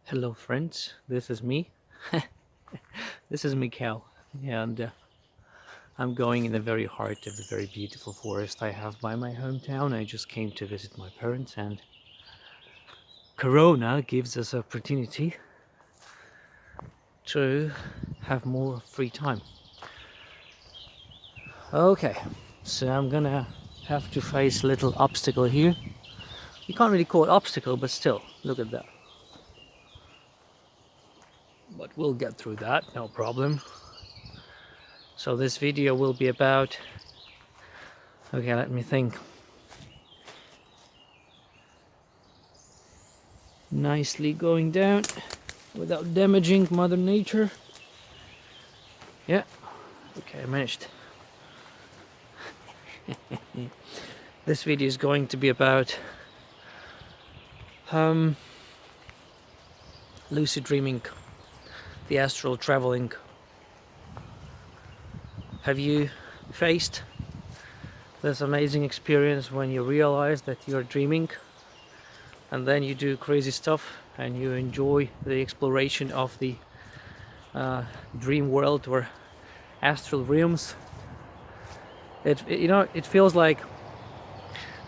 Hello friends, this is me. This is Mikhail, and I'm going in the very heart of the very beautiful forest I have by my hometown. I just came to visit my parents, and Corona gives us opportunity to have more free time. Okay, so I'm gonna have to face a little obstacle here. You can't really call it obstacle, but still, look at that. But we'll get through that, no problem. So this video will be about, okay, let me think. Nicely going down without damaging Mother Nature. Yeah, okay, I managed. This video is going to be about lucid dreaming, the astral traveling. Have you faced this amazing experience when you realize that you're dreaming and then you do crazy stuff and you enjoy the exploration of the dream world or astral realms? It feels like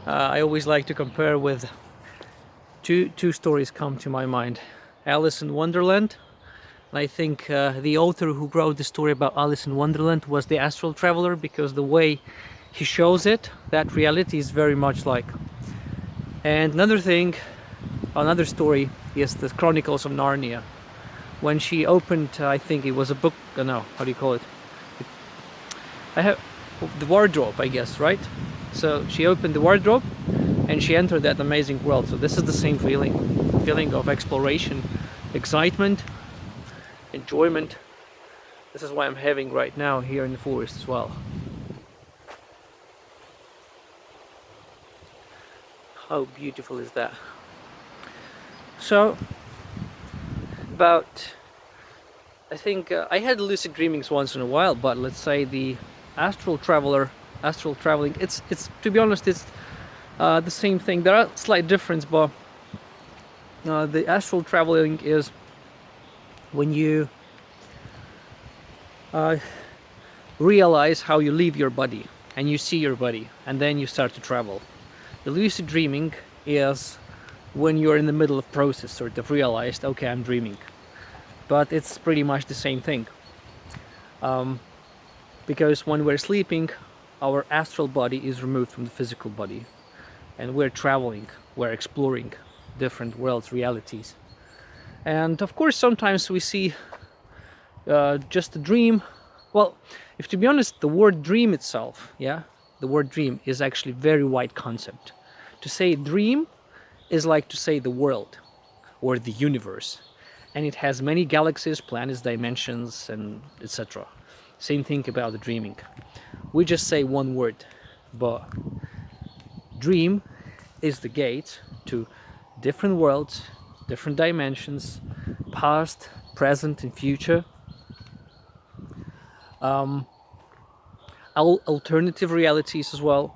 I always like to compare with two stories come to my mind. Alice in Wonderland. I think the author who wrote the story about Alice in Wonderland was the astral traveler, because the way he shows it, that reality is very much like. And another story is the Chronicles of Narnia. When she opened, I think it was a book, no, how do you call it? I have the wardrobe, I guess, right? So she opened the wardrobe and she entered that amazing world. So this is the same feeling of exploration, excitement, enjoyment. This is what I'm having right now here in the forest as well. How beautiful is that? So I think I had lucid dreamings once in a while, but let's say the astral traveling, it's to be honest, it's the same thing. There are slight difference, but the astral traveling is when you realize how you leave your body and you see your body and then you start to travel. The lucid dreaming is when you're in the middle of process, sort of realized, okay, I'm dreaming. But it's pretty much the same thing. Because when we're sleeping, our astral body is removed from the physical body and we're traveling, we're exploring different worlds, realities. And of course, sometimes we see just a dream. Well, if to be honest, the word dream itself, the word dream is actually very wide concept. To say dream is like to say the world or the universe, and it has many galaxies, planets, dimensions, and etc. Same thing about the dreaming. We just say one word, but dream is the gate to different worlds, different dimensions, past, present, and future. Alternative realities as well.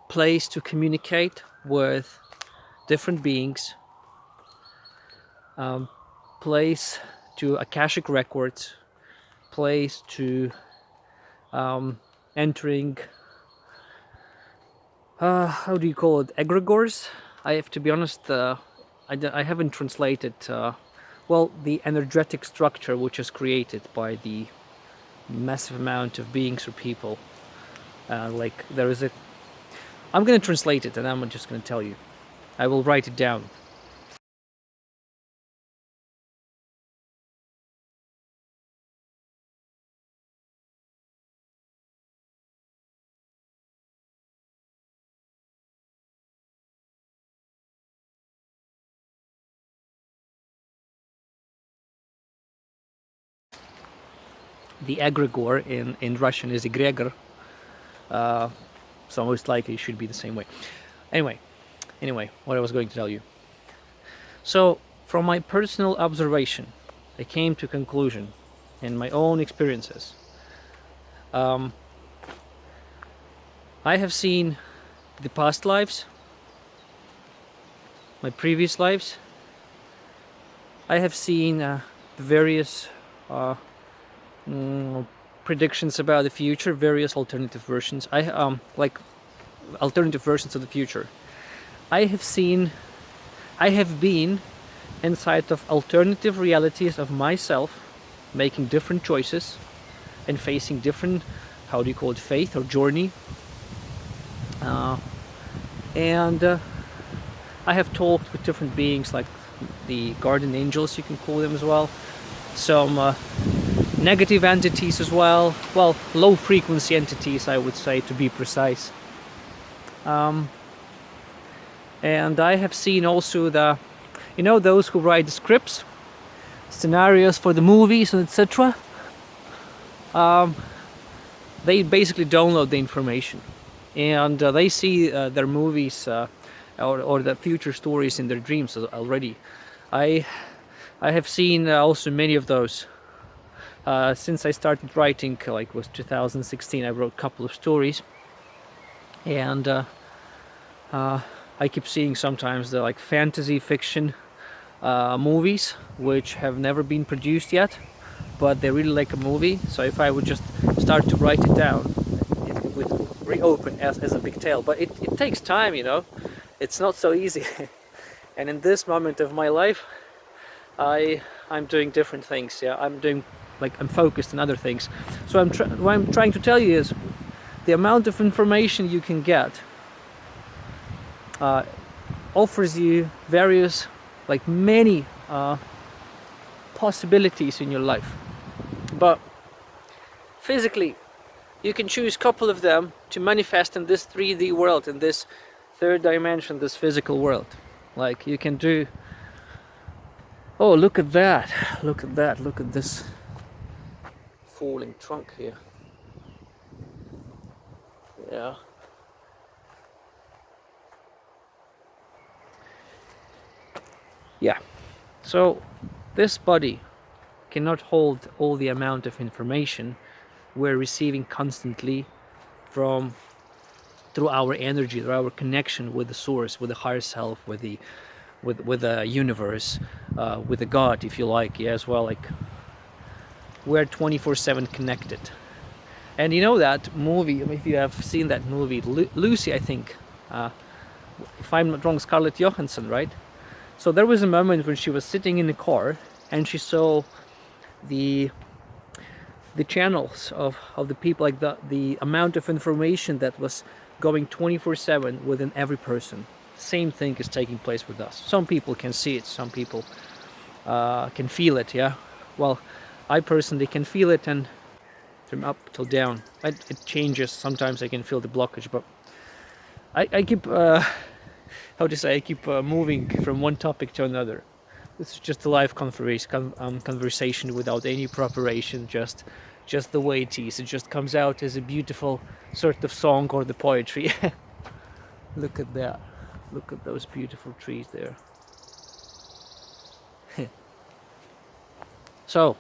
Place to communicate with different beings. Place to Akashic records. Place to entering, how do you call it, egregores? I have to be honest, I haven't translated well, the energetic structure which is created by the massive amount of beings or people. Like there is a, I'm gonna translate it and I'm just gonna tell you. I will write it down. The egregore in Russian is egregor, so most likely it should be the same way. Anyway, what I was going to tell you. So, from my personal observation, I came to a conclusion in my own experiences. I have seen the past lives, my previous lives, I have seen various predictions about the future, various alternative versions. Like alternative versions of the future. I have been inside of alternative realities of myself, making different choices and facing different, how do you call it, faith or journey. And I have talked with different beings, like the guardian angels, you can call them as well. Some negative entities as well. Well, low frequency entities, I would say, to be precise. And I have seen also those who write the scripts, scenarios for the movies, and etc. They basically download the information, and they see their movies or the future stories in their dreams already. I have seen also many of those. Since I started writing, like was 2016, I wrote a couple of stories, and I keep seeing sometimes the like fantasy fiction movies which have never been produced yet, but they really like a movie. So if I would just start to write it down, it would reopen as a big tale. But it takes time, it's not so easy. And in this moment of my life, I'm doing different things. I'm focused on other things. So what I'm trying to tell you is the amount of information you can get offers you various, like many possibilities in your life. But physically, you can choose a couple of them to manifest in this 3D world, in this third dimension, this physical world. Like you can do, oh, look at that, look at this falling trunk here. Yeah. Yeah, so this body cannot hold all the amount of information we're receiving constantly through our energy, through our connection with the source, with the higher self, with the universe, with the God, if you like. Yeah, as well. Like we're 24/7 connected. And you know that movie? If you have seen that movie, Lucy, I think. If I'm not wrong, Scarlett Johansson, right? So there was a moment when she was sitting in the car and she saw the channels of the people, like the amount of information that was going 24/7 within every person. Same thing is taking place with us. Some people can see it, some people can feel it. Yeah, well, I personally can feel it, and from up till down it changes. Sometimes I can feel the blockage, but I keep I keep moving from one topic to another. This is just a live conversation without any preparation, just the way it is. It just comes out as a beautiful sort of song or the poetry. Look at that. Look at those beautiful trees there. So,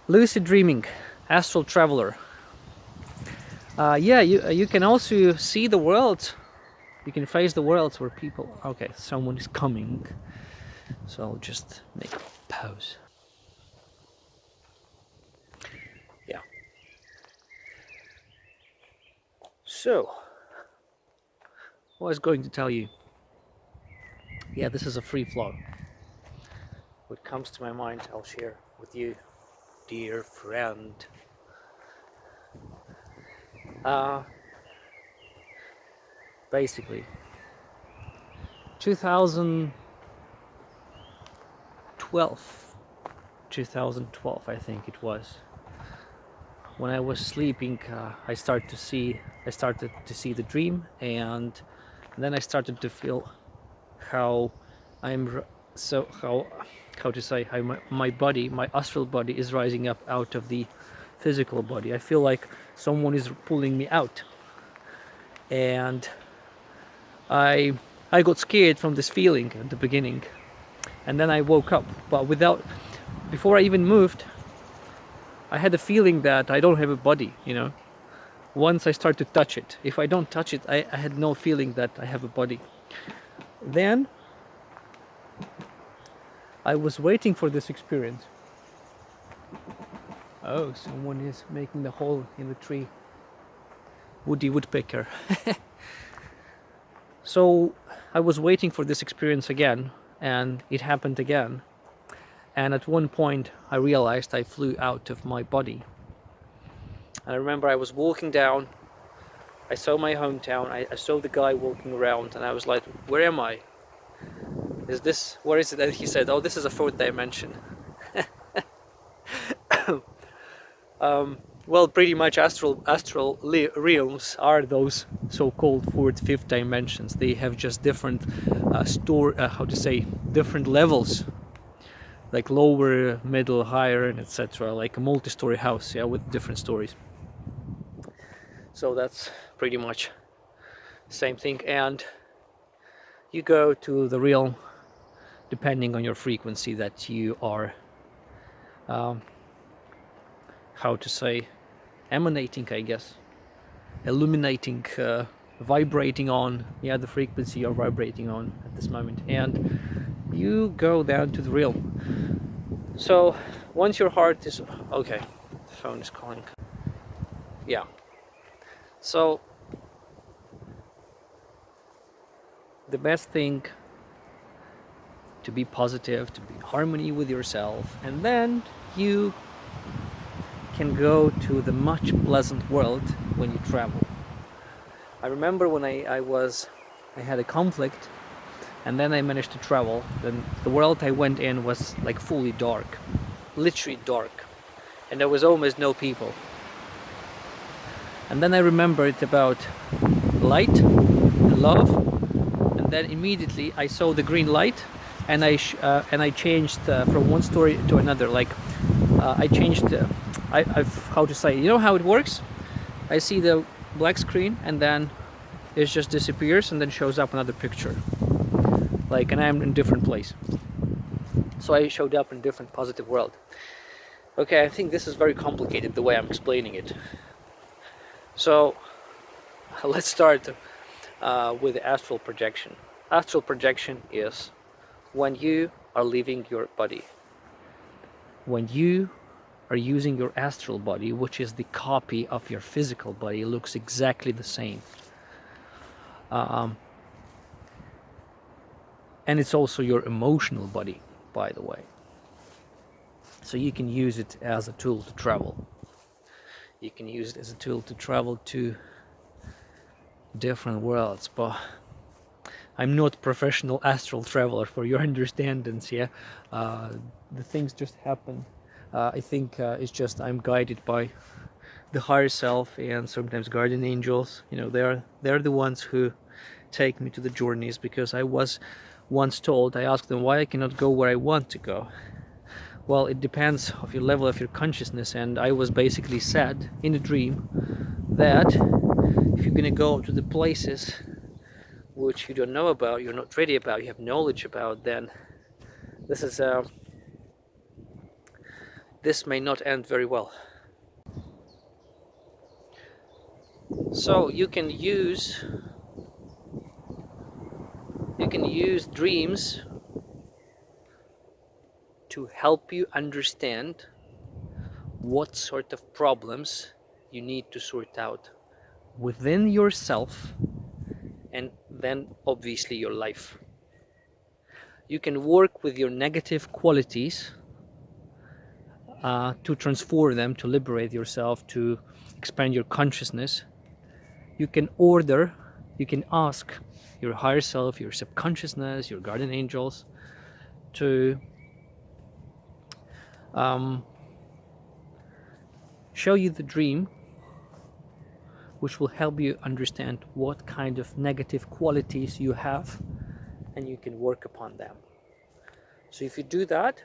lucid dreaming, astral traveler. You can also see the world. You can face the worlds where people... Okay, someone is coming. So I'll just make a pause. Yeah. So, what I was going to tell you. Yeah, this is a free flow. What comes to my mind, I'll share with you, dear friend. Basically, 2012, I think it was, when I was sleeping, I started to see the dream, and then I started to feel how my body, my astral body, is rising up out of the physical body. I feel like someone is pulling me out, and I got scared from this feeling at the beginning, and then I woke up. But before I even moved, I had a feeling that I don't have a body. Once I start to touch it. If I don't touch it, I had no feeling that I have a body. Then I was waiting for this experience. Oh, someone is making the hole in the tree. Woody woodpecker. So I was waiting for this experience again, and it happened again. And at one point I realized I flew out of my body. And I remember I was walking down, I saw my hometown, I saw the guy walking around, and I was like, where am I? Is this, where is it? And he said, oh, this is a fourth dimension. Well, pretty much astral realms are those so-called fourth, fifth dimensions. They have just different different levels, like lower, middle, higher, and etc. Like a multi-story house, yeah, with different stories. So that's pretty much the same thing. And you go to the realm depending on your frequency that you are, how to say, emanating, I guess, illuminating, vibrating on, yeah, the frequency you're vibrating on at this moment, and you go down to the realm. So once your heart is okay, the phone is calling. Yeah. So the best thing to be positive, to be in harmony with yourself, and then you can go to the much pleasant world when you travel. I remember when I had a conflict, and then I managed to travel. Then the world I went in was like fully dark, literally dark, and there was almost no people. And then I remembered about light and love, and then immediately I saw the green light, and I changed from one story to another. Like I changed. I've how to say. You know how it works? I see the black screen, and then it just disappears, and then shows up another picture. Like, and I'm in a different place. So I showed up in a different positive world. Okay, I think this is very complicated the way I'm explaining it. So let's start with the astral projection. Astral projection is when you are leaving your body. When you are using your astral body, which is the copy of your physical body, looks exactly the same. And it's also your emotional body, by the way. So you can use it as a tool to travel. You can use it as a tool to travel to different worlds, but I'm not a professional astral traveler, for your understandings, yeah. The things just happen. I think it's just I'm guided by the higher self, and sometimes guardian angels. You know, they're the ones who take me to the journeys, because I was once told, I asked them why I cannot go where I want to go. Well, it depends of your level of your consciousness, and I was basically said in a dream that if you're gonna go to the places which you don't know about, you're not ready about, you have knowledge about, then this may not end very well. So you can use dreams to help you understand what sort of problems you need to sort out within yourself, and then obviously your life. You can work with your negative qualities to transform them, to liberate yourself, to expand your consciousness. You can ask your higher self, your subconsciousness, your guardian angels to show you the dream, which will help you understand what kind of negative qualities you have, and you can work upon them. So if you do that,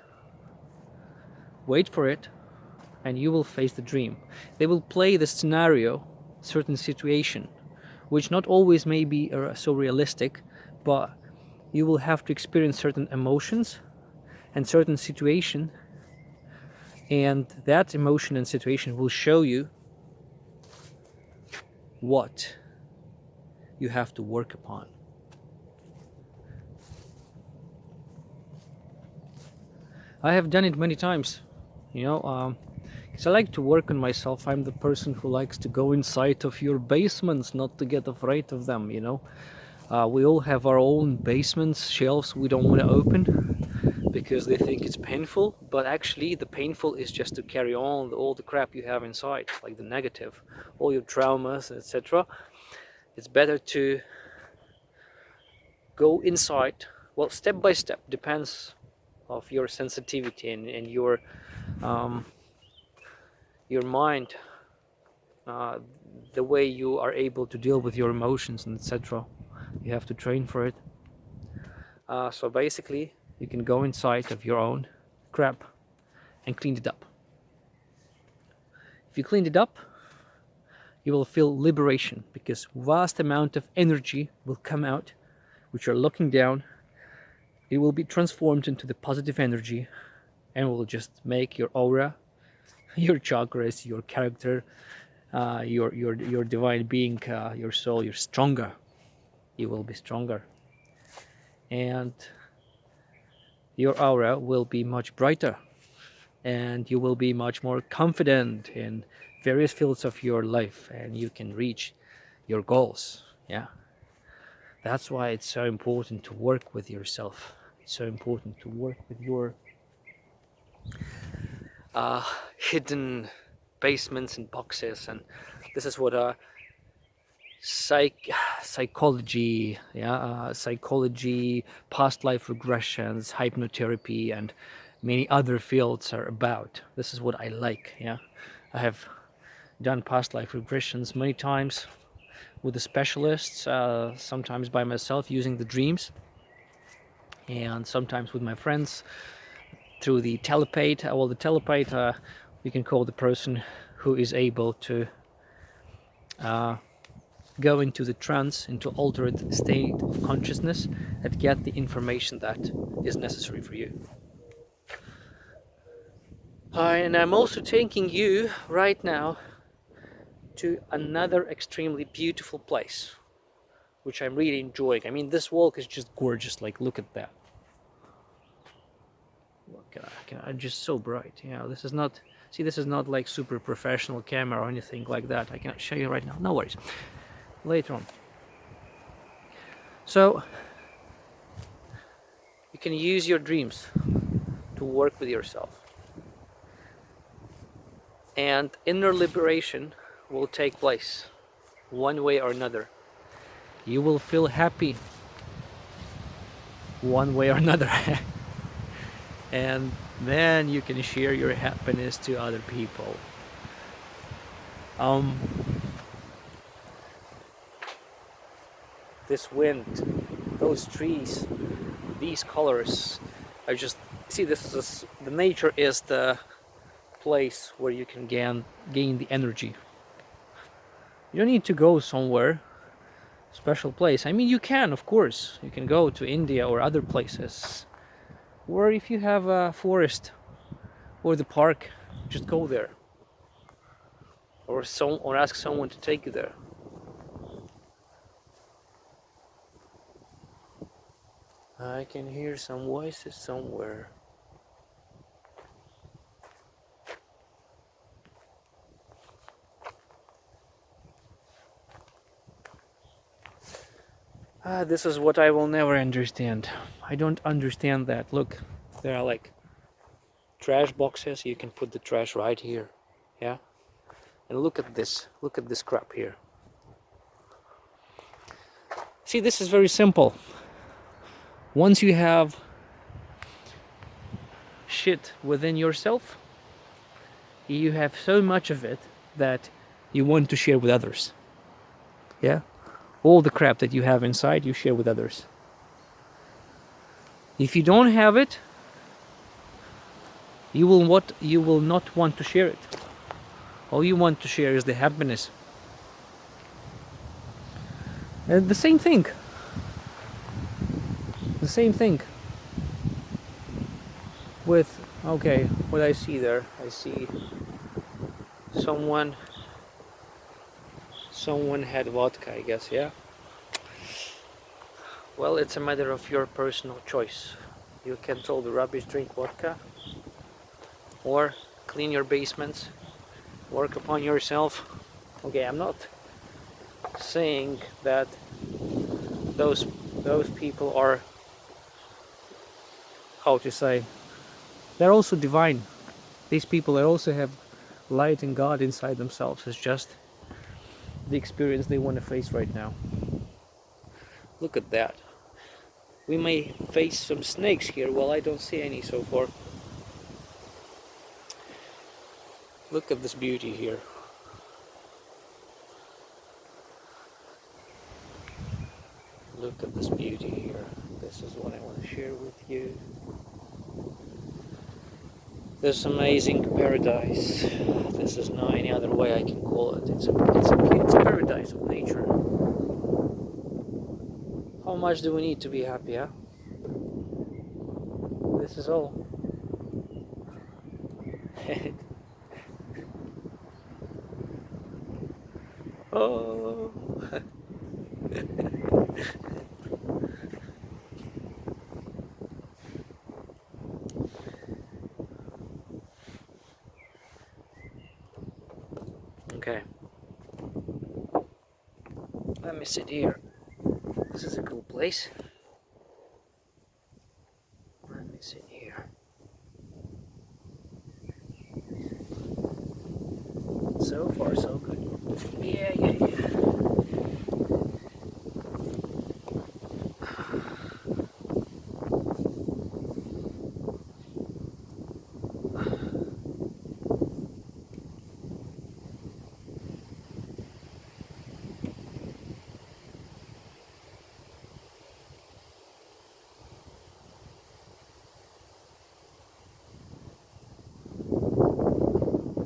wait for it, and you will face the dream. They will play the scenario, certain situation, which not always may be so realistic, but you will have to experience certain emotions and certain situation, and that emotion and situation will show you what you have to work upon. I have done it many times, you know, because I like to work on myself. I'm the person who likes to go inside of your basements, not to get afraid of them, you know. We all have our own basements, shelves we don't want to open because they think it's painful, but actually the painful is just to carry on all the crap you have inside, like the negative, all your traumas, etc. It's better to go inside, well, step by step, depends of your sensitivity and your mind, uh, the way you are able to deal with your emotions and etc. You have to train for it. So basically you can go inside of your own crap and clean it up. If you clean it up, you will feel liberation, because vast amount of energy will come out which you're locking down. It will be transformed into the positive energy and will just make your aura, your chakras, your character, your divine being, your soul, you're stronger. You will be stronger, and your aura will be much brighter, and you will be much more confident in various fields of your life, and you can reach your goals. Yeah, that's why it's so important to work with yourself. It's so important to work with your hidden basements and boxes, and this is what psychology, psychology, past life regressions, hypnotherapy, and many other fields are about. This is what I like. Yeah, I have done past life regressions many times with the specialists, sometimes by myself using the dreams, and sometimes with my friends through the telepathe. Well, the telepathe, we can call the person who is able to go into the trance, into altered state of consciousness, and get the information that is necessary for you. And I'm also taking you right now to another extremely beautiful place, which I'm really enjoying. I mean, this walk is just gorgeous. Like, look at that. Look at it, just so bright. You know, this is not, see, this is not like super professional camera or anything like that. I cannot show you right now. No worries. Later on. So, you can use your dreams to work with yourself. And inner liberation will take place one way or another. You will feel happy one way or another. And then you can share your happiness to other people. This wind, those trees, these colors, I just see this is the nature is the place where you can gain the energy. You don't need to go somewhere special place. I mean, you can, of course, you can go to India or other places, or if you have a forest or the park, just go there, or ask someone to take you there. I can hear some voices somewhere. This is what I will never understand. I don't understand that. Look, there are like trash boxes. You can put the trash right here. Yeah? And look at this. Look at this crap here. See, this is very simple. Once you have shit within yourself, you have so much of it that you want to share with others. Yeah? All the crap that you have inside, you share with others. If you don't have it, you will not want to share it. All you want to share is the happiness. And the same thing. The same thing with, okay, what I see there, I see someone had vodka, I guess. Yeah, well, it's a matter of your personal choice. You can tell the rubbish drink vodka, or clean your basements, work upon yourself. Okay, I'm not saying that those people are, how to say, they're also divine. These people, they also have light and God inside themselves. It's just the experience they want to face right now. Look at that. We may face some snakes here. Well, I don't see any so far. Look at this beauty here. Look at this beauty here. This is what I want to share with you. This amazing paradise. This is not any other way I can call it. It's a paradise of nature. How much do we need to be happy, huh? This is all. Oh. Okay. Let me sit here. This is a cool place. Let me sit here. So far, so good. Yeah.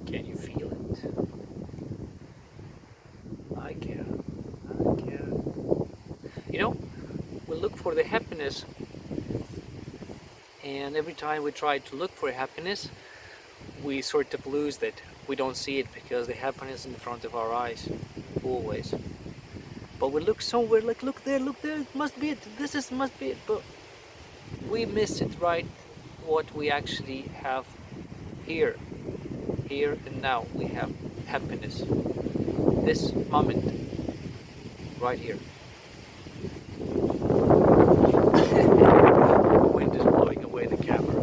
Can you feel it? I can. You know, we look for the happiness, and every time we try to look for happiness, we sort of lose it. We don't see it because the happiness is in front of our eyes, always. But we look somewhere, like, look there, it must be it, must be it. But we miss it, right? What we actually have here and now. We have happiness. This moment, right here. The wind is blowing away the camera.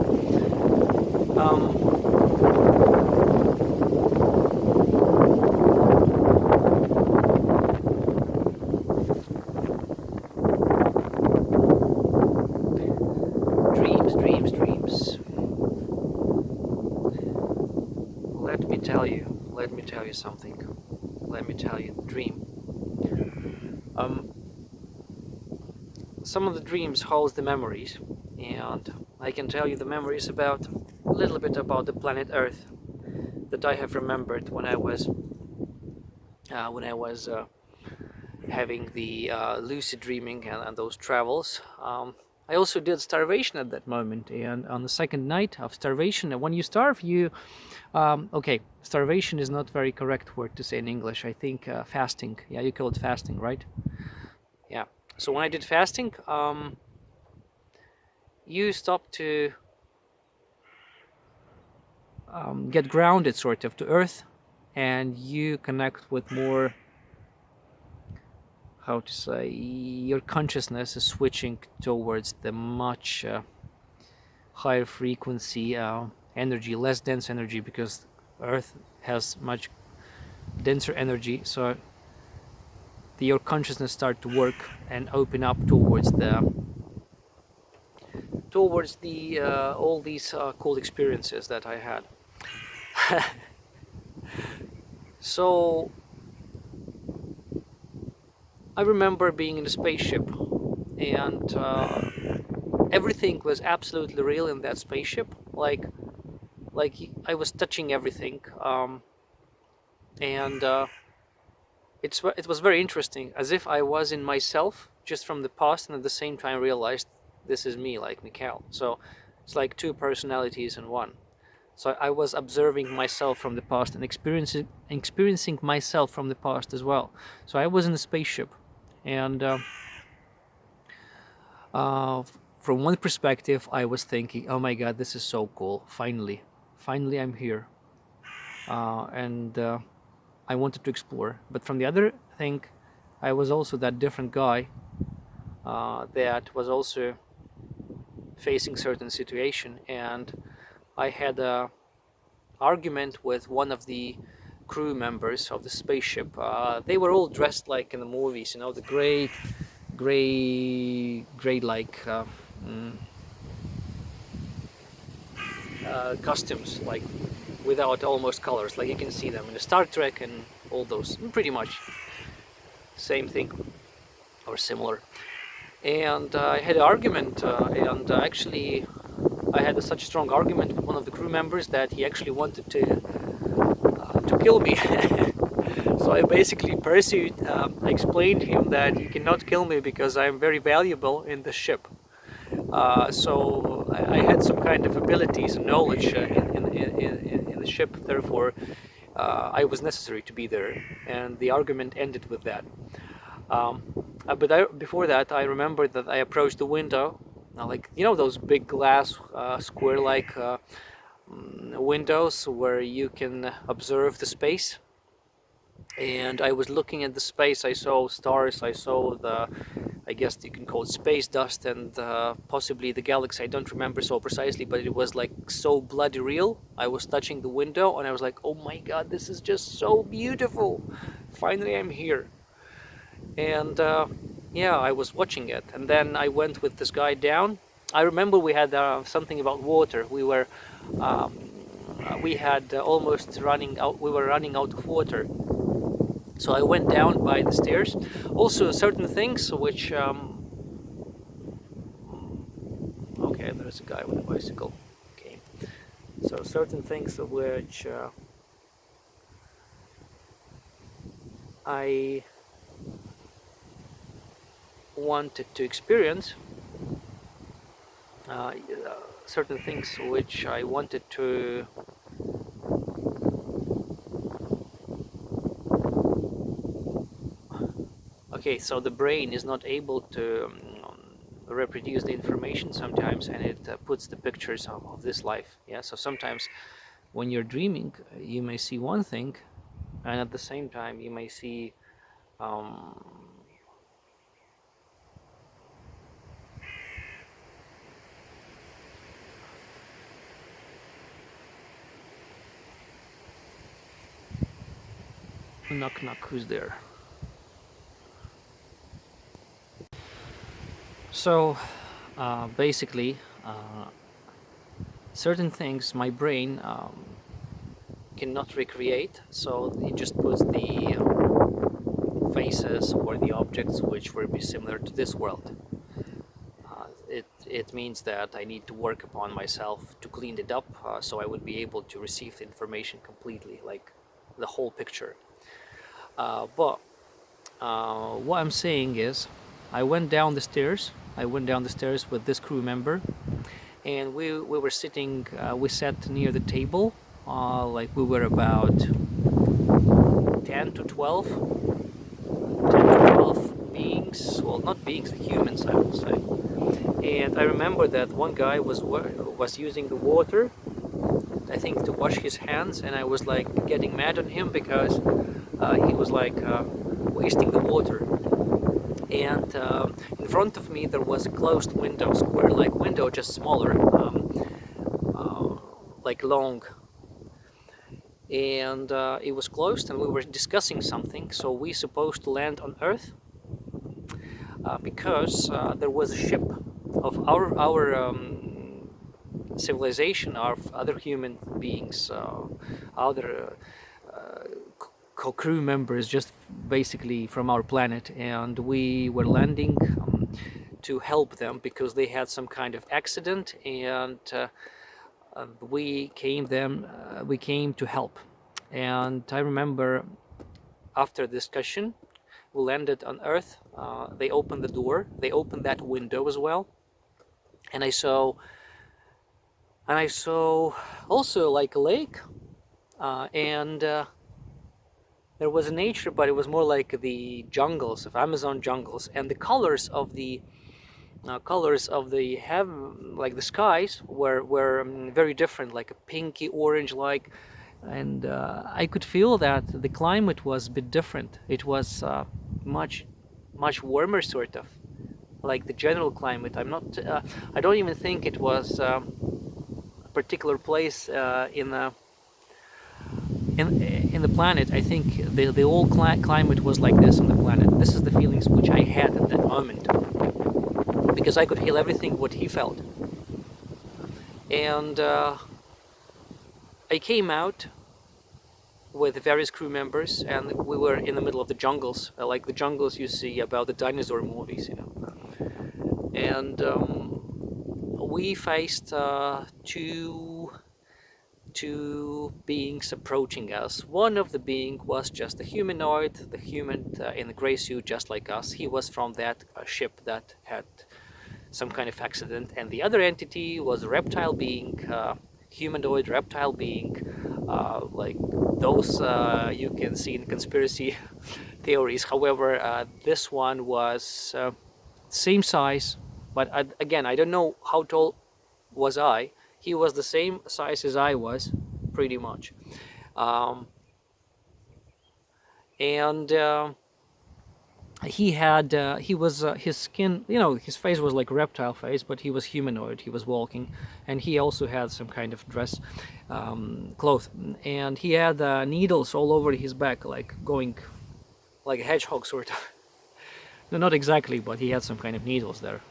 Dreams. Let me tell you something. Let me tell you, dream. Some of the dreams hold the memories, and I can tell you the memories about a little bit about the planet Earth that I have remembered when I was having the lucid dreaming and those travels. I also did starvation at that moment, and on the second night of starvation, when you starve, you okay, starvation is not very correct word to say in English. I think fasting. Yeah, you call it fasting, right? Yeah. So when I did fasting, you stop to get grounded sort of to earth, and you connect with more, how to say, your consciousness is switching towards the much higher frequency energy, less dense energy, because earth has much denser energy. So your consciousness start to work and open up towards the all these cool experiences that I had. So I remember being in a spaceship, and everything was absolutely real in that spaceship. Like I was touching everything, and it was very interesting, as if I was in myself just from the past, and at the same time realized this is me, like Mikhail. So it's like two personalities in one. So I was observing myself from the past and experiencing myself from the past as well. So I was in a spaceship, and from one perspective, I was thinking, "Oh my God, this is so cool! Finally, finally I'm here, and I wanted to explore. But from the other thing, I was also that different guy that was also facing certain situation, and I had a argument with one of the crew members of the spaceship. They were all dressed like in the movies, you know, the gray like costumes, like without almost colors, like you can see them in the Star Trek and all those, pretty much same thing or similar. And I had an argument, and actually I had such a strong argument with one of the crew members that he actually wanted to kill me. So I basically pursued, explained to him that you cannot kill me because I am very valuable in the ship. So I had some kind of abilities and knowledge in the ship, therefore I was necessary to be there, and the argument ended with that. But before that, I remember that I approached the window, like, you know, those big glass square-like windows where you can observe the space. And I was looking at the space. I saw stars. I saw I guess you can call it space dust, and possibly the galaxy. I don't remember so precisely, but it was like so bloody real. I was touching the window, and I was like, "Oh my God, this is just so beautiful! Finally, I'm here." And yeah, I was watching it, and then I went with this guy down. I remember we had something about water. We had almost running out. We were running out of water. So I went down by the stairs. Also, certain things which okay, there's a guy with a bicycle. Okay, so certain things which I wanted to experience, certain things which I wanted to okay, so the brain is not able to reproduce the information sometimes, and it puts the pictures of this life. Yeah, so sometimes when you're dreaming, you may see one thing, and at the same time you may see knock knock, who's there? So basically certain things my brain cannot recreate, so it just puts the faces or the objects which will be similar to this world. It means that I need to work upon myself to clean it up, so I would be able to receive the information completely, like the whole picture. But what I'm saying is, I went down the stairs. With this crew member, and we were sitting. We sat near the table, like we were about 10 to 12 beings. Well, not beings, humans, I would say. And I remember that one guy was using the water, I think, to wash his hands, and I was like getting mad on him because he was like wasting the water. And in front of me there was a closed window, square-like window, just smaller, like long. And it was closed, and we were discussing something. So we supposed to land on Earth because there was a ship of our civilization, of other human beings, other crew members, just basically from our planet, and we were landing to help them because they had some kind of accident, and we came to help. And I remember after discussion, we landed on Earth. They opened the door, they opened that window as well, and I saw also like a lake, and there was nature, but it was more like the jungles of Amazon jungles, and the colors of the colors of the heaven, like the skies, were very different, like a pinky orange, like, and I could feel that the climate was a bit different. It was much warmer, sort of like the general climate. I don't even think it was a particular place in the planet. I think the whole climate was like this on the planet. This is the feelings which I had at that moment, because I could feel everything what he felt. And I came out with various crew members, and we were in the middle of the jungles, like the jungles you see about the dinosaur movies, you know. And we faced two beings approaching us. One of the being was just a humanoid, the human in a gray suit, just like us. He was from that ship that had some kind of accident, and the other entity was a reptile being, humanoid reptile being, like those you can see in conspiracy theories. However, this one was same size, but again, I don't know how tall was I. He was the same size as I was, pretty much, and his skin, you know, his face was like reptile face, but he was humanoid. He was walking, and he also had some kind of dress, cloth, and he had needles all over his back, like going like a hedgehog, sort of. No, not exactly, but he had some kind of needles there.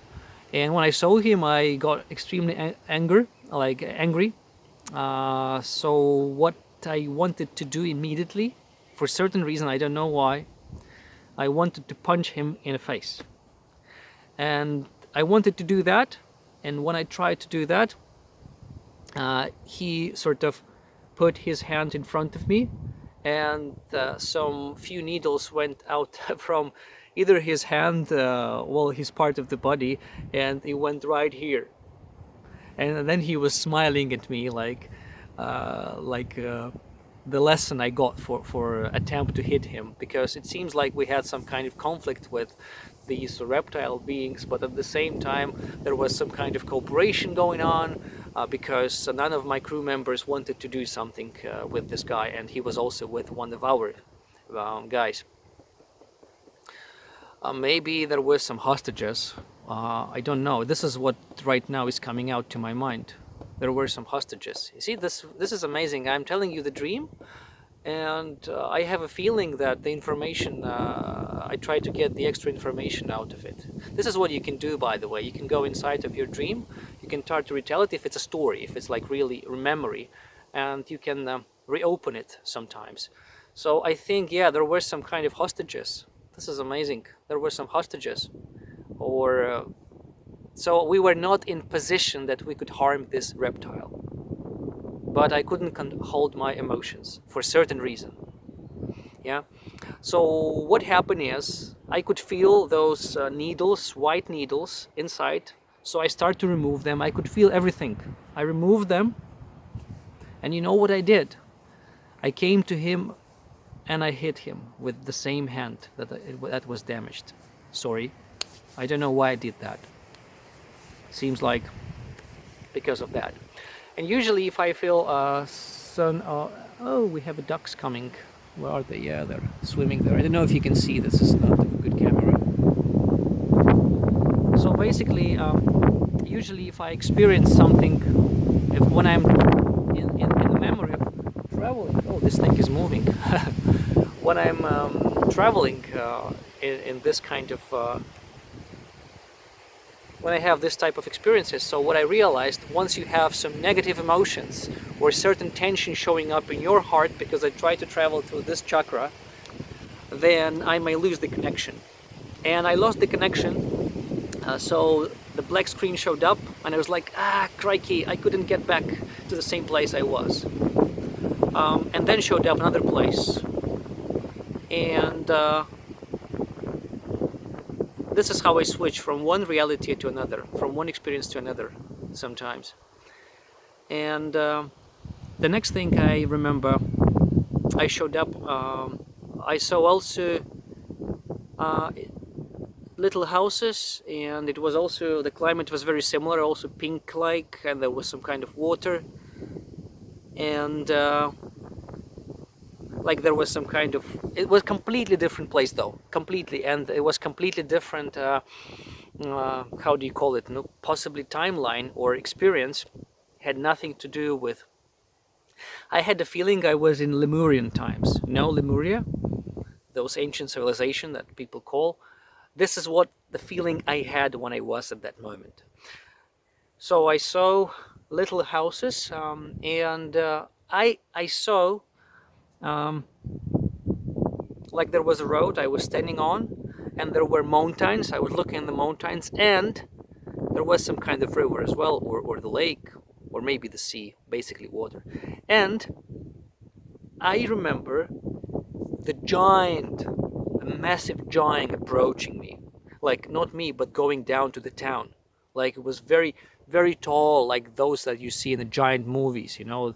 And when I saw him, I got extremely angry. So what I wanted to do immediately, for certain reason, I don't know why, I wanted to punch him in the face. And I wanted to do that, and when I tried to do that, he sort of put his hand in front of me, and some few needles went out from either his hand, well, his part of the body, and it went right here. And then he was smiling at me like the lesson I got for attempt to hit him, because it seems like we had some kind of conflict with these reptile beings, but at the same time there was some kind of cooperation going on, because none of my crew members wanted to do something with this guy, and he was also with one of our guys. Maybe there were some hostages. I don't know. This is what right now is coming out to my mind. There were some hostages. You see, this is amazing. I'm telling you the dream, and I have a feeling that the information, I try to get the extra information out of it. This is what you can do, by the way. You can go inside of your dream. You can start to retell it if it's a story, if it's like really a memory, and you can reopen it sometimes. So I think, yeah, there were some kind of hostages. This is amazing. There were some hostages, or so we were not in position that we could harm this reptile, but I couldn't hold my emotions for a certain reason. Yeah. So what happened is I could feel those needles, white needles inside. So I started to remove them. I could feel everything. I removed them, and you know what I did? I came to him and I hit him with the same hand that was damaged. Sorry, I don't know why I did that. Seems like because of that. And usually if I feel oh, we have ducks coming. Where are they? Yeah, they're swimming there. I don't know if you can see. This is not a good camera. So basically, usually if I experience something, when I'm in the memory of traveling, oh, this thing is moving. When I'm traveling in this kind of when I have this type of experiences. So what I realized, once you have some negative emotions or certain tension showing up in your heart because I try to travel through this chakra, then I may lose the connection. And I lost the connection, so the black screen showed up, and I was like, crikey, I couldn't get back to the same place I was. And then showed up another place. And this is how I switch from one reality to another, from one experience to another sometimes. And the next thing I remember, I showed up, I saw also, little houses, and it was also, the climate was very similar, also pink-like, and there was some kind of water, and like there was some kind of, it was completely different place though, completely, and it was completely different, how do you call it, no, possibly timeline or experience, had nothing to do with, I had the feeling I was in Lemurian times, you know, Lemuria, those ancient civilization that people call, this is what the feeling I had when I was at that moment. So I saw little houses, and I saw like there was a road I was standing on, and there were mountains. I was looking at the mountains, and there was some kind of river as well, or the lake, or maybe the sea, basically water. And I remember the giant, a massive giant approaching me, like not me, but going down to the town. Like it was very, very tall, like those that you see in the giant movies, you know,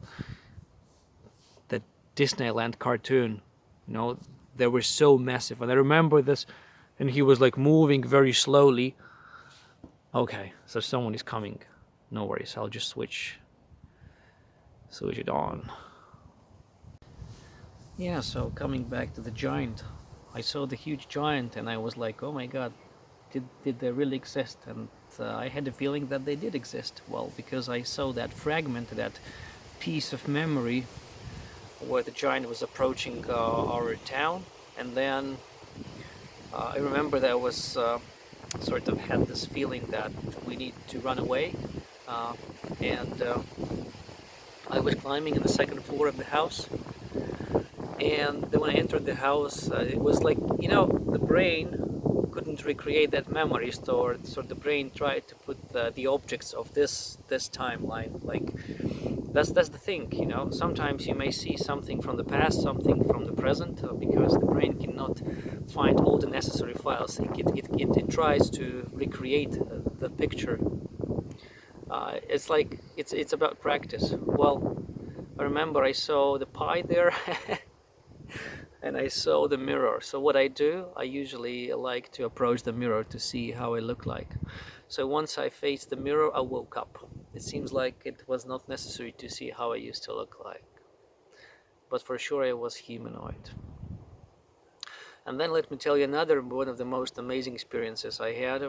the Disneyland cartoon, you know, they were so massive. And I remember this, and he was like moving very slowly. Okay, so someone is coming. No worries, I'll just switch it on. Yeah, so coming back to the giant, I saw the huge giant, and I was like, oh my god, did they really exist? And I had the feeling that they did exist. Well, because I saw that fragment, that piece of memory where the giant was approaching our town, and then I remember that I was sort of had this feeling that we need to run away, and I was climbing in the second floor of the house, and then when I entered the house, it was like, you know, the brain couldn't recreate that memory, so the brain tried to put the objects of this timeline, like that's the thing, you know, sometimes you may see something from the past, something from the present, because the brain cannot find all the necessary files. It tries to recreate the picture. It's like it's about practice. Well, I remember I saw the pie there and I saw the mirror. So what I do, I usually like to approach the mirror to see how I look like. So once I faced the mirror, I woke up. It seems like it was not necessary to see how I used to look like, but for sure I was humanoid. And then let me tell you another one of the most amazing experiences I had,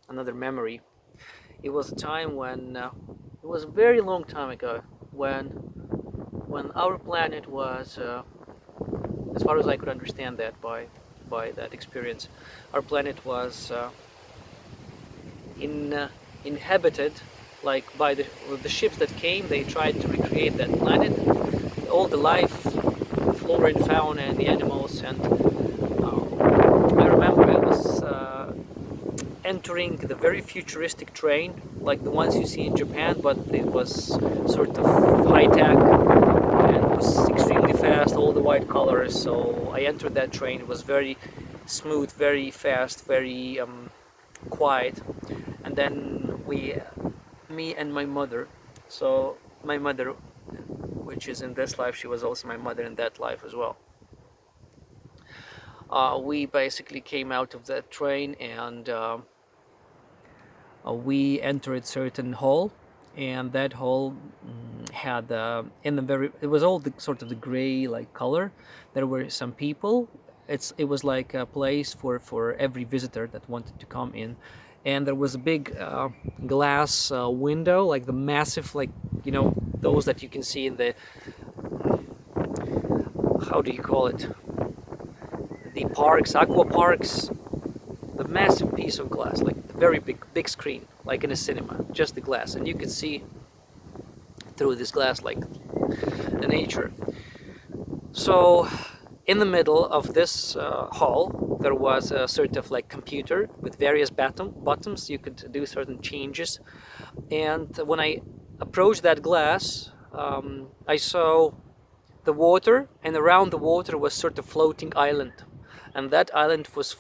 another memory. It was a time when, it was a very long time ago, when our planet was, as far as I could understand that by that experience, our planet was inhabited, like by the ships that came. They tried to recreate that planet, all the life, flora and fauna, and the animals. And I remember I was entering the very futuristic train, like the ones you see in Japan, but it was sort of high tech and it was extremely fast, all the white colors. So I entered that train. It was very smooth, very fast, very quiet. And then me and my mother, so my mother, which is in this life, she was also my mother in that life as well. We basically came out of that train, and we entered certain hall, and that hall had in the very, it was all the sort of the gray like color. There were some people. It was like a place for every visitor that wanted to come in, and there was a big glass window, like the massive, like, you know, those that you can see in the, how do you call it, the parks, aqua parks, the massive piece of glass, like the very big screen, like in a cinema, just the glass, and you could see through this glass like the nature. So in the middle of this hall, there was a sort of like computer with various buttons. You could do certain changes, and when I approached that glass, I saw the water, and around the water was sort of floating island, and that island was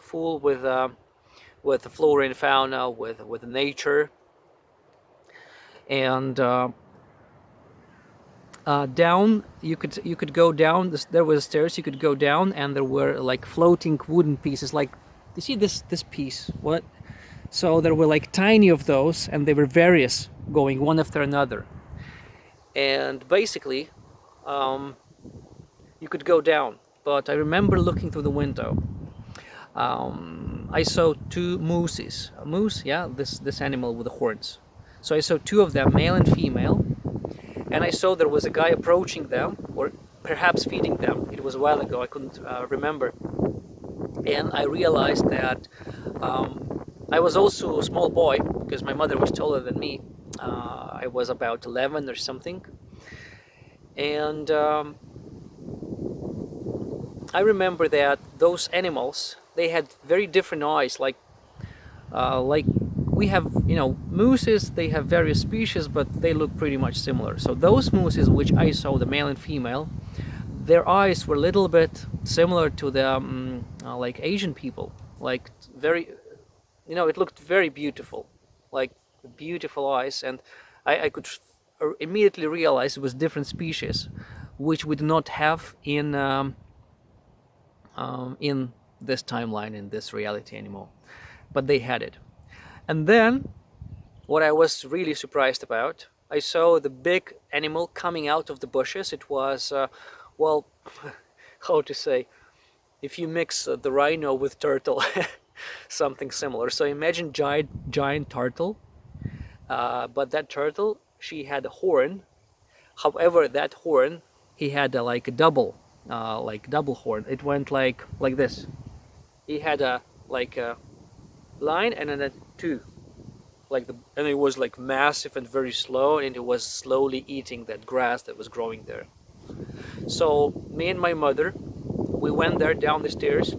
full with the flora and fauna, with the nature, and down you could go down. There was stairs you could go down, and there were like floating wooden pieces, like You see this piece? What? So there were like tiny of those, and they were various, going one after another. And basically, um, you could go down. But I remember looking through the window. I saw two mooses. A moose, yeah, this animal with the horns. So I saw two of them, male and female, and I saw there was a guy approaching them, or perhaps feeding them. It was a while ago, I couldn't remember. And I realized that I was also a small boy, because my mother was taller than me. I was about 11 or something. And I remember that those animals, they had very different eyes, like we have, mooses, they have various species, but they look pretty much similar. So those mooses which I saw, the male and female, their eyes were a little bit similar to the like Asian people, like very, it looked very beautiful, like beautiful eyes. And I could immediately realize it was different species, which we do not have in this timeline, in this reality anymore, but they had it. And then what I was really surprised about, I saw the big animal coming out of the bushes. It was well, how to say, if you mix the rhino with turtle, something similar. So imagine giant turtle, but that turtle, she had a horn. However, that horn, he had like a double horn. It went like this. He had a line and then a two, and it was like massive and very slow, and it was slowly eating that grass that was growing there. So me and my mother, we went there down the stairs.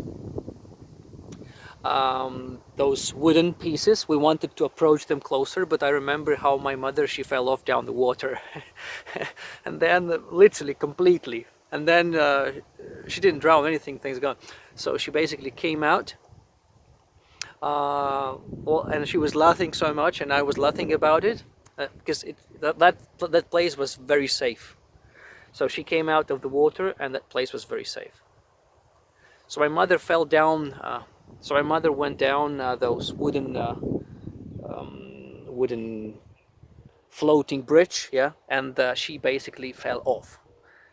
Those wooden pieces, we wanted to approach them closer, but I remember how my mother, she fell off down the water and then literally completely, and then she didn't drown anything, thanks God. So she basically came out, and she was laughing so much, and I was laughing about it, because that place was very safe. So she came out of the water, and that place was very safe. So my mother fell down. So my mother went down those wooden floating bridge, yeah, and she basically fell off.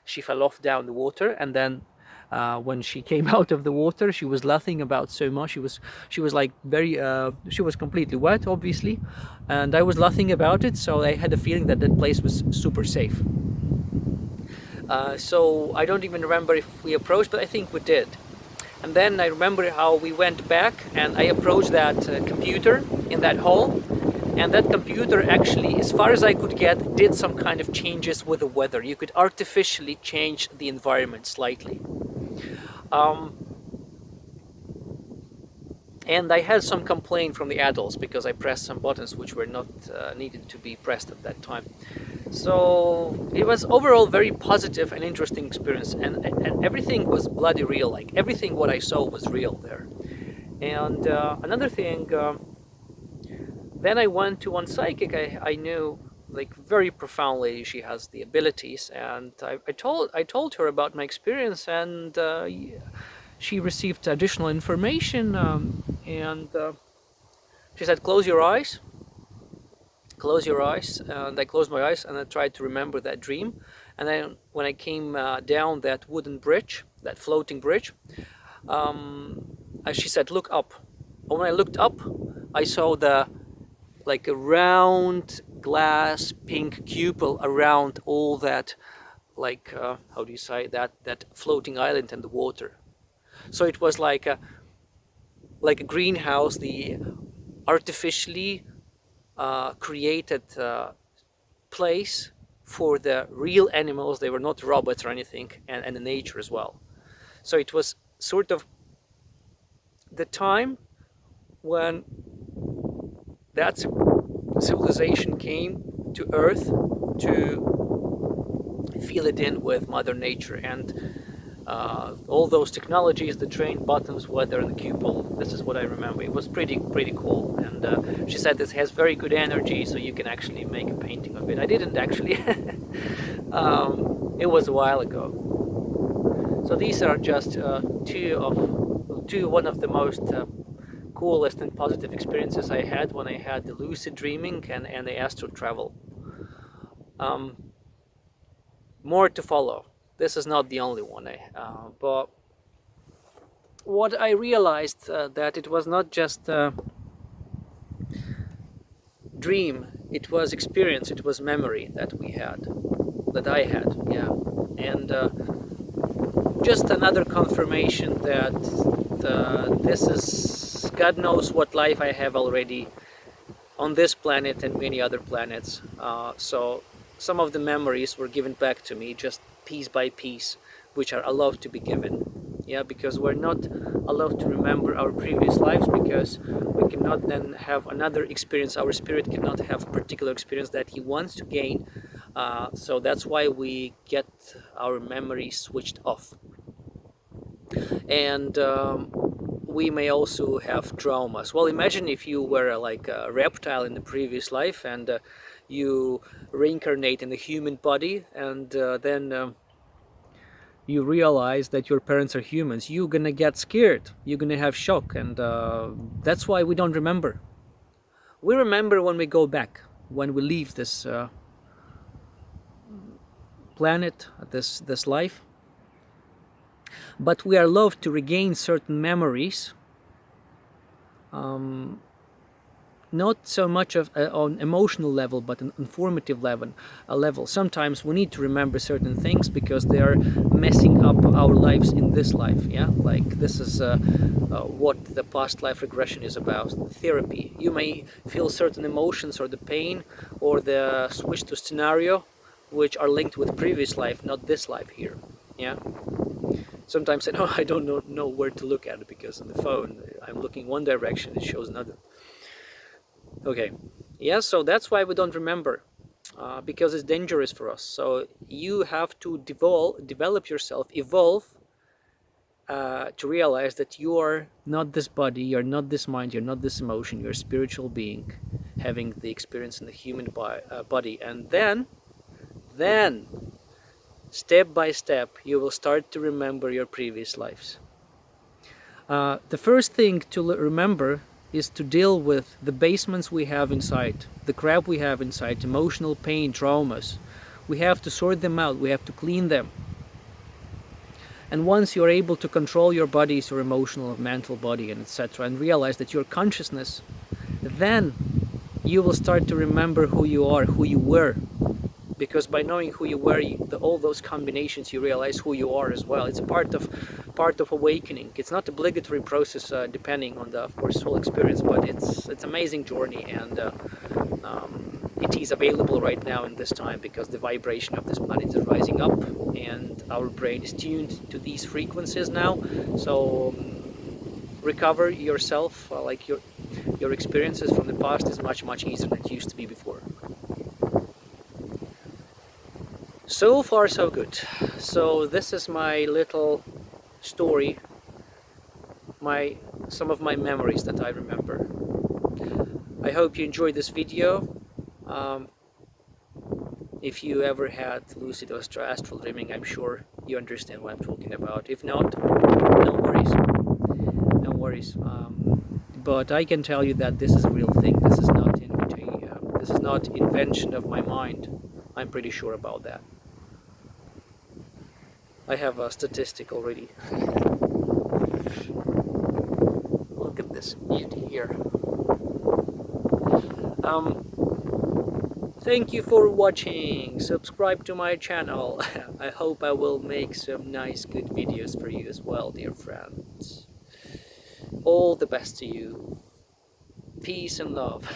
She fell off down the water, and then when she came out of the water, she was laughing about so much. She was like very she was completely wet, obviously, and I was laughing about it. So I had a feeling that that place was super safe. So I don't even remember if we approached, but I think we did. And then I remember how we went back, and I approached that computer in that hall, and that computer actually, as far as I could get, did some kind of changes with the weather. You could artificially change the environment slightly. And I had some complaint from the adults because I pressed some buttons which were not needed to be pressed at that time. So it was overall very positive and interesting experience, and everything was bloody real. Like everything what I saw was real there. And another thing, then I went to one psychic I knew, like very profoundly. She has the abilities, and I told her about my experience, and she received additional information, and she said, close your eyes. Close your eyes. And I closed my eyes, and I tried to remember that dream. And then when I came down that wooden bridge, that floating bridge, she said, look up. And when I looked up, I saw like a round glass pink cupole around all that, like how do you say that floating island in the water. So it was like a greenhouse, the artificially created place for the real animals. They were not robots or anything, and the nature as well. So it was sort of the time when that civilization came to Earth to fill it in with Mother Nature, and all those technologies, the train, buttons, weather, and the cupole. This is what I remember. It was pretty cool. And she said this has very good energy, so you can actually make a painting of it. I didn't actually. It was a while ago. So these are just one of the most coolest and positive experiences I had when I had the lucid dreaming and the astral travel. More to follow. This is not the only one, but what I realized that it was not just a dream, it was experience, it was memory that we had, that I had, yeah. And just another confirmation that this is, God knows what life I have already on this planet and many other planets. So some of the memories were given back to me just piece by piece, which are allowed to be given. Yeah, because we're not allowed to remember our previous lives, because we cannot then have another experience. Our spirit cannot have a particular experience that he wants to gain. So that's why we get our memory switched off. And we may also have traumas. Well, imagine if you were like a reptile in the previous life, and you reincarnate in a human body, and then you realize that your parents are humans. You're gonna get scared, you're gonna have shock, and that's why we don't remember. We remember when we go back, when we leave this planet, this life. But we are allowed to regain certain memories, not so much on emotional level, but an informative level. Sometimes we need to remember certain things because they are messing up our lives in this life. Yeah, like this is what the past life regression is about. Therapy. You may feel certain emotions or the pain or the switch to scenario, which are linked with previous life, not this life here. Yeah. Sometimes I don't know where to look at it, because on the phone I'm looking one direction, it shows another. Okay, yeah, so that's why we don't remember, because it's dangerous for us. So you have to develop yourself, evolve, to realize that you are not this body, you're not this mind, you're not this emotion, you're a spiritual being having the experience in the human body. And then step by step you will start to remember your previous lives. The first thing to remember is to deal with the basements we have inside, the crap we have inside, emotional pain, traumas. We have to sort them out, we have to clean them. And once you're able to control your bodies, your emotional, mental body, and etc., and realize that your consciousness, then you will start to remember who you are, who you were. Because by knowing who you were, all those combinations, you realize who you are as well. It's a part of awakening. It's not obligatory process, depending on the, of course, whole experience, but it's amazing journey, and it is available right now in this time, because the vibration of this planet is rising up, and our brain is tuned to these frequencies now. So recover yourself, like your experiences from the past is much easier than it used to be before. So far so good. So this is my little story, some of my memories that I remember. I hope you enjoyed this video. If you ever had lucid or astral dreaming, I'm sure you understand what I'm talking about. If not, no worries. No worries. But I can tell you that this is a real thing. This is not invention of my mind. I'm pretty sure about that. I have a statistic already. Look at this beauty here. Thank you for watching. Subscribe to my channel. I hope I will make some nice, good videos for you as well, dear friends. All the best to you. Peace and love.